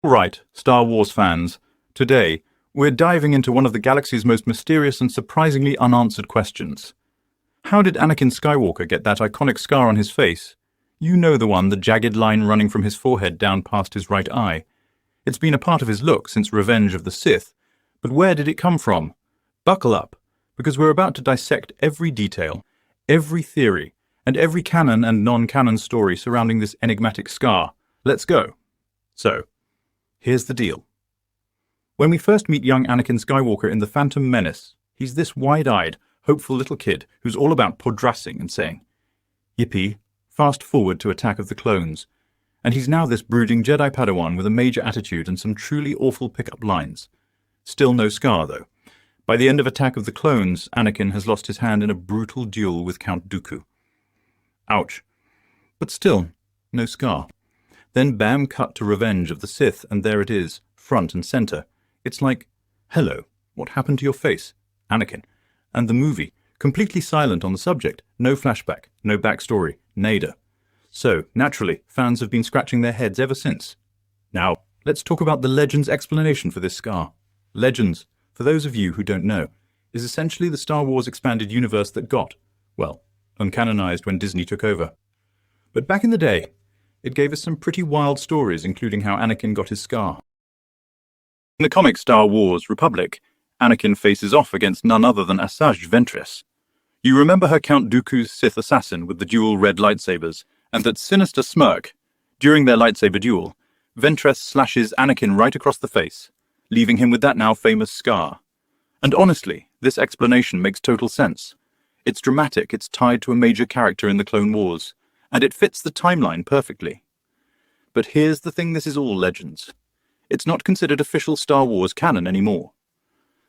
Alright, Star Wars fans, today we're diving into one of the galaxy's most mysterious and surprisingly unanswered questions. How did Anakin Skywalker get that iconic scar on his face? You know the one, the jagged line running from his forehead down past his right eye. It's been a part of his look since Revenge of the Sith, but where did it come from? Buckle up, because we're about to dissect every detail, every theory, and every canon and non-canon story surrounding this enigmatic scar. Let's go. So, here's the deal. When we first meet young Anakin Skywalker in The Phantom Menace, he's this wide-eyed, hopeful little kid who's all about podrassing and saying, "Yippee, fast forward to Attack of the Clones." And he's now this brooding Jedi Padawan with a major attitude and some truly awful pickup lines. Still no scar, though. By the end of Attack of the Clones, Anakin has lost his hand in a brutal duel with Count Dooku. Ouch. But still, no scar. Then bam, cut to Revenge of the Sith, and there it is, front and center. It's like, hello, what happened to your face? Anakin. And the movie, completely silent on the subject, no flashback, no backstory, nada. So, naturally, fans have been scratching their heads ever since. Now, let's talk about the Legends explanation for this scar. Legends, for those of you who don't know, is essentially the Star Wars expanded universe that got, well, uncanonized when Disney took over. But back in the day, it gave us some pretty wild stories, including how Anakin got his scar. In the comic Star Wars Republic, Anakin faces off against none other than Asajj Ventress. You remember her Count Dooku's Sith assassin with the dual red lightsabers, and that sinister smirk. During their lightsaber duel, Ventress slashes Anakin right across the face, leaving him with that now famous scar. And honestly, this explanation makes total sense. It's dramatic, it's tied to a major character in the Clone Wars, and it fits the timeline perfectly. But here's the thing, this is all Legends. It's not considered official Star Wars canon anymore.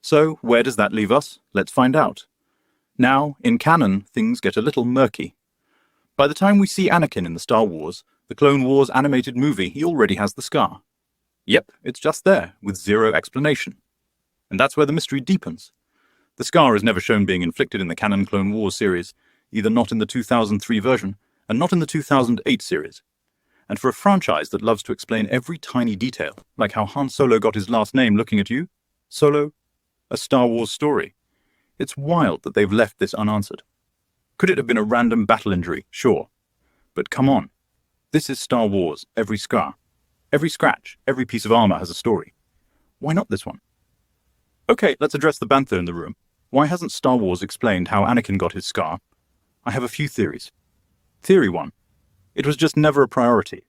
So, where does that leave us? Let's find out. Now, in canon, things get a little murky. By the time we see Anakin in the Star Wars, the Clone Wars animated movie, he already has the scar. Yep, it's just there, with zero explanation. And that's where the mystery deepens. The scar is never shown being inflicted in the canon Clone Wars series, either not in the 2003 version, and not in the 2008 series. And for a franchise that loves to explain every tiny detail, like how Han Solo got his last name looking at you, Solo, a Star Wars story, it's wild that they've left this unanswered. Could it have been a random battle injury? Sure. But come on. This is Star Wars, every scar. Every scratch, every piece of armor has a story. Why not this one? Okay, let's address the bantha in the room. Why hasn't Star Wars explained how Anakin got his scar? I have a few theories. Theory 1. It was just never a priority.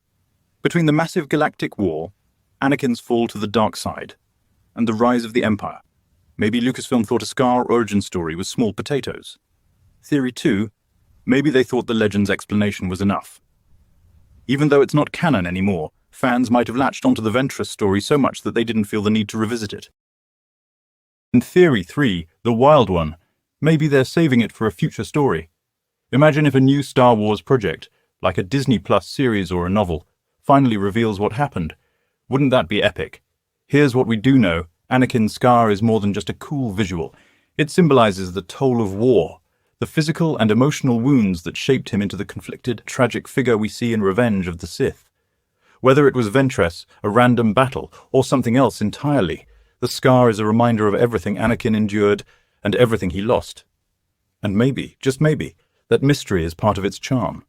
Between the massive galactic war, Anakin's fall to the dark side, and the rise of the Empire, maybe Lucasfilm thought a scar origin story was small potatoes. Theory 2. Maybe they thought the Legends explanation was enough. Even though it's not canon anymore, fans might have latched onto the Ventress story so much that they didn't feel the need to revisit it. And Theory 3, the wild one, maybe they're saving it for a future story. Imagine if a new Star Wars project, like a Disney Plus series or a novel, finally reveals what happened. Wouldn't that be epic? Here's what we do know. Anakin's scar is more than just a cool visual. It symbolizes the toll of war, the physical and emotional wounds that shaped him into the conflicted, tragic figure we see in Revenge of the Sith. Whether it was Ventress, a random battle, or something else entirely, the scar is a reminder of everything Anakin endured and everything he lost. And maybe, just maybe, that mystery is part of its charm.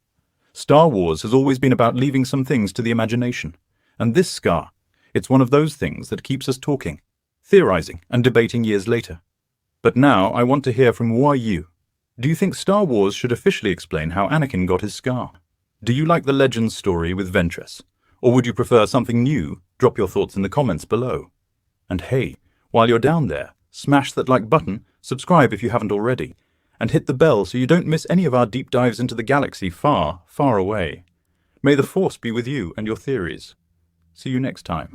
Star Wars has always been about leaving some things to the imagination. And this scar, it's one of those things that keeps us talking, theorizing and debating years later. But now I want to hear from you. Do you think Star Wars should officially explain how Anakin got his scar? Do you like the Legends story with Ventress? Or would you prefer something new? Drop your thoughts in the comments below. And hey, while you're down there, smash that like button, subscribe if you haven't already, and hit the bell so you don't miss any of our deep dives into the galaxy far, far away. May the Force be with you and your theories. See you next time.